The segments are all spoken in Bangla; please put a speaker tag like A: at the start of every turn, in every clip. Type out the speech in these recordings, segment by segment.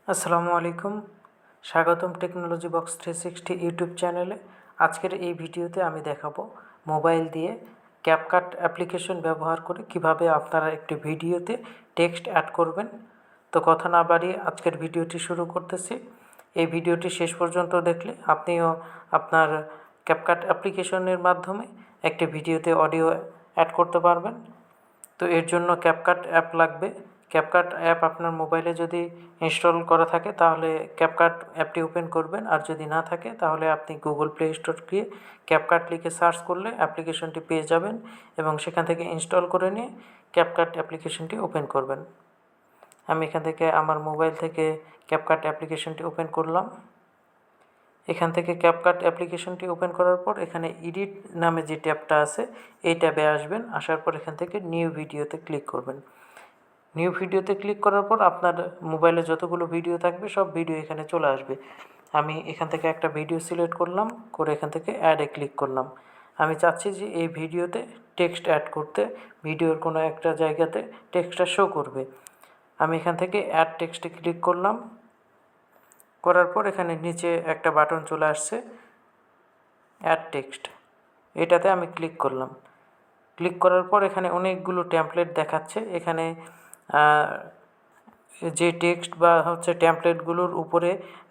A: আসসালামু আলাইকুম। স্বাগতম টেকনোলজি বক্স 360 ইউটিউব চ্যানেলে। আজকের এই ভিডিওতে আমি দেখাবো মোবাইল দিয়ে ক্যাপকাট অ্যাপ্লিকেশন ব্যবহার করে কিভাবে আপনারা একটি ভিডিওতে টেক্সট অ্যাড করবেন। তো কথা না বাড়িয়ে আজকের ভিডিওটি শুরু করতেছি। এই ভিডিওটি শেষ পর্যন্ত দেখলে আপনিও আপনার ক্যাপকাট অ্যাপ্লিকেশনের মাধ্যমে একটি ভিডিওতে অডিও অ্যাড করতে পারবেন। তো এর জন্য ক্যাপকাট অ্যাপ লাগবে। ক্যাপকাট অ্যাপ আপনার মোবাইলে যদি ইনস্টল করা থাকে তাহলে ক্যাপকাট অ্যাপটি ওপেন করবেন, আর যদি না থাকে তাহলে আপনি গুগল প্লে স্টোর গিয়ে ক্যাপকাট লিখে সার্চ করলে অ্যাপ্লিকেশনটি পেয়ে যাবেন এবং সেখান থেকে ইনস্টল করে নিয়ে ক্যাপকাট অ্যাপ্লিকেশনটি ওপেন করবেন। আমি এখান থেকে আমার মোবাইল থেকে ক্যাপকাট অ্যাপ্লিকেশনটি ওপেন করলাম। এখান থেকে ক্যাপকাট অ্যাপ্লিকেশনটি ওপেন করার পর এখানে এডিট নামে যে ট্যাবটা আছে এই ট্যাবে আসবেন। আসার পর এখান থেকে নিউ ভিডিওতে ক্লিক করবেন। নিউ ভিডিওতে ক্লিক করার পর আপনার মোবাইলে যতগুলো ভিডিও থাকবে সব ভিডিও এখানে চলে আসবে। আমি এখান থেকে একটা ভিডিও সিলেক্ট করলাম, করে এখান থেকে অ্যাডে ক্লিক করলাম। আমি চাচ্ছি যে এই ভিডিওতে টেক্সট অ্যাড করতে, ভিডিওর কোনো একটা জায়গাতে টেক্সটটা শো করবে। আমি এখান থেকে অ্যাড টেক্সটে ক্লিক করলাম। করার পর এখানে নিচে একটা বাটন চলে আসছে অ্যাড টেক্সট, এটাতে আমি ক্লিক করলাম। ক্লিক করার পর এখানে অনেকগুলো টেমপ্লেট দেখাচ্ছে। এখানে যে টেক্সট বা টেমপ্লেটগুলোর উপরে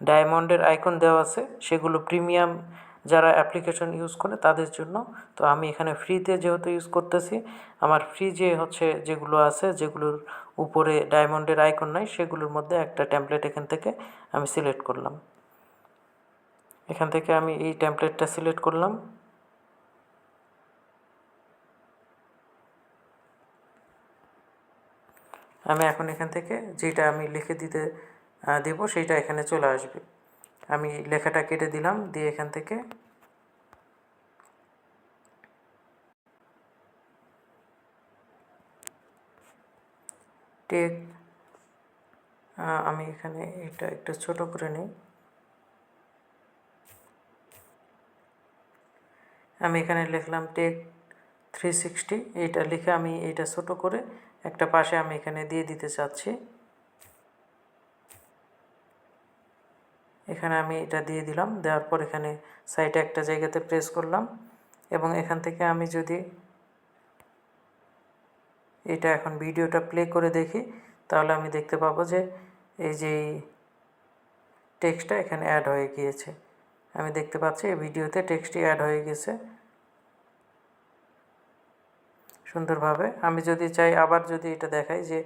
A: ডায়মন্ডের আইকন দেওয়া আছে সেগুলো প্রিমিয়াম যারা অ্যাপ্লিকেশন ইউজ করে তাদের জন্য। তো আমি এখানে ফ্রিতে যেহেতু ইউজ করতেছি, আমার ফ্রি যেগুলো আছে যেগুলোর উপরে ডায়মন্ডের আইকন নাই সেগুলোর মধ্যে একটা টেমপ্লেট এখান থেকে আমি সিলেক্ট করলাম। এখান থেকে আমি এই টেমপ্লেটটা সিলেক্ট করলাম। আমি এখন এখান থেকে যেটা আমি লিখে দিতে দেব সেইটা এখানে চলে আসবে। আমি লেখাটা কেটে দিলাম, দিয়ে এখান থেকে টেক, আমি এখানে এটা একটু ছোট করে নিই। আমি এখানে লিখলাম টেক 360, এইটা লিখে আমি এইটা ছোট করে একটা পাশে আমি এখানে দিয়ে দিতে চাচ্ছি। এখানে আমি এটা দিয়ে দিলাম। দেওয়ার পর এখানে সাইডে একটা জায়গাতে প্রেস করলাম এবং এখান থেকে আমি যদি এটা এখন ভিডিওটা প্লে করে দেখি তাহলে আমি দেখতে পাবো যে এই যে টেক্সটটা এখানে অ্যাড হয়ে গিয়েছে। আমি দেখতে পাচ্ছি এই ভিডিওতে টেক্সটটি অ্যাড হয়ে গেছে সুন্দরভাবে। আমি যদি চাই আবার যদি এটা দেখাই যে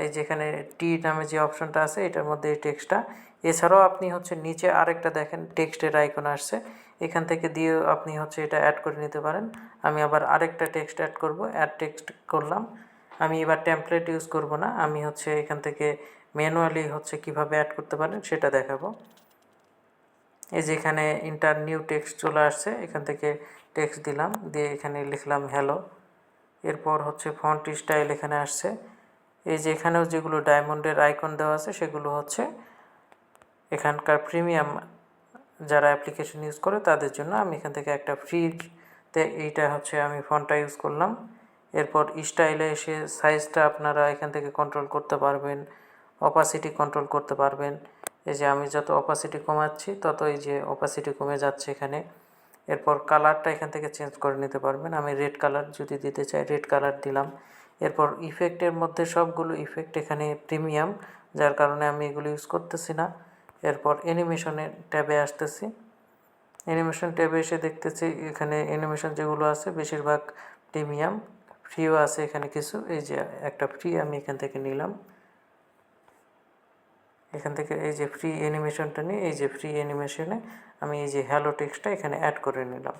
A: এই যেখানে টি নামে যে অপশনটা আছে এটার মধ্যে এই টেক্সটটা, এছাড়াও আপনি নিচে আরেকটা দেখেন টেক্সটের আইকন আসছে, এখান থেকে দিয়েও আপনি এটা অ্যাড করে নিতে পারেন। আমি আবার আরেকটা টেক্সট অ্যাড করব, অ্যাড টেক্সট করলাম। আমি এবার টেমপ্লেট ইউজ করব না, আমি এখান থেকে ম্যানুয়ালি কিভাবে অ্যাড করতে পারেন সেটা দেখাবো। এই যে এখানে ইন্টার নিউ টেক্সট চলে আসছে, এখান থেকে টেক্সট দিলাম, দিয়ে এখানে লিখলাম হ্যালো। এরপর ফন্ট স্টাইল এখানে আসছে। এই যে এখানেও যেগুলো ডায়মন্ডের আইকন দেওয়া আছে সেগুলো এখানকার প্রিমিয়াম যারা অ্যাপ্লিকেশন ইউজ করে তাদের জন্য। আমি এখান থেকে একটা ফ্রিতে এইটা আমি ফন্টটা ইউজ করলাম। এরপর স্টাইলে এসে সাইজটা আপনারা এখান থেকে কন্ট্রোল করতে পারবেন, অপাসিটি কন্ট্রোল করতে পারবেন। এই যে আমি যত অপাসিটি কমাচ্ছি তত এই যে অপাসিটি কমে যাচ্ছে এখানে। এরপর কালারটা এখান থেকে চেঞ্জ করে নিতে পারবেন। আমি রেড কালার যদি দিতে চাই রেড কালার দিলাম। এরপর ইফেক্টের মধ্যে সবগুলো ইফেক্ট এখানে প্রিমিয়াম, যার কারণে আমি এগুলো ইউজ করতেছি না। এরপর অ্যানিমেশনের ট্যাবে আসতেছি। অ্যানিমেশন ট্যাবে এসে দেখতেছি এখানে অ্যানিমেশন যেগুলো আছে বেশিরভাগ প্রিমিয়াম, ফ্রিও আছে এখানে কিছু। এই যে একটা ফ্রি আমি এখান থেকে নিলাম। এখান থেকে এই যে ফ্রি অ্যানিমেশনটা নিয়ে এই যে ফ্রি অ্যানিমেশনে আমি এই যে হ্যালো টেক্সটটা এখানে অ্যাড করে নিলাম।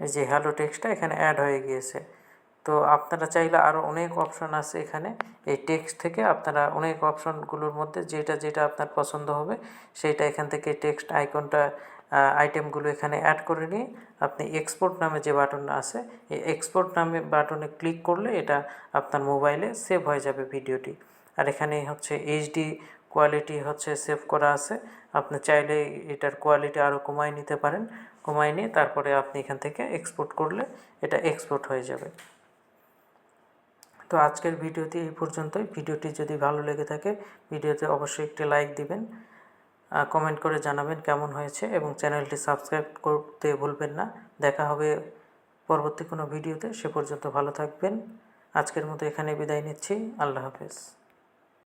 A: এই যে হ্যালো টেক্সটটা এখানে অ্যাড হয়ে গিয়েছে। তো আপনারা চাইলে আরও অনেক অপশন আছে এখানে। এই টেক্সট থেকে আপনারা অনেক অপশনগুলোর মধ্যে যেটা যেটা আপনার পছন্দ হবে সেইটা এখান থেকে টেক্সট আইকনটা আইটেমগুলো এখানে অ্যাড করে নিয়ে আপনি এক্সপোর্ট নামে যে বাটনটা আছে এই এক্সপোর্ট নামে বাটনে ক্লিক করলে এটা আপনার মোবাইলে সেভ হয়ে যাবে ভিডিওটি। আর এখানে এইচডি কোয়ালিটি সেভ করা আছে। আপনি চাইলে এটার কোয়ালিটি আরও কমায় নিতে পারেন। কমায় নিয়ে তারপরে আপনি এখান থেকে এক্সপোর্ট করলে এটা এক্সপোর্ট হয়ে যাবে। তো আজকের ভিডিওটি এই পর্যন্তই। ভিডিওটি যদি ভালো লেগে থাকে ভিডিওতে অবশ্যই একটি লাইক দিবেন, কমেন্ট করে জানাবেন কেমন হয়েছে এবং চ্যানেলটি সাবস্ক্রাইব করতে ভুলবেন না। দেখা হবে পরবর্তী কোনো ভিডিওতে। সে পর্যন্ত ভালো থাকবেন। আজকের মতো এখানে বিদায় নিচ্ছি। আল্লাহ হাফেজ।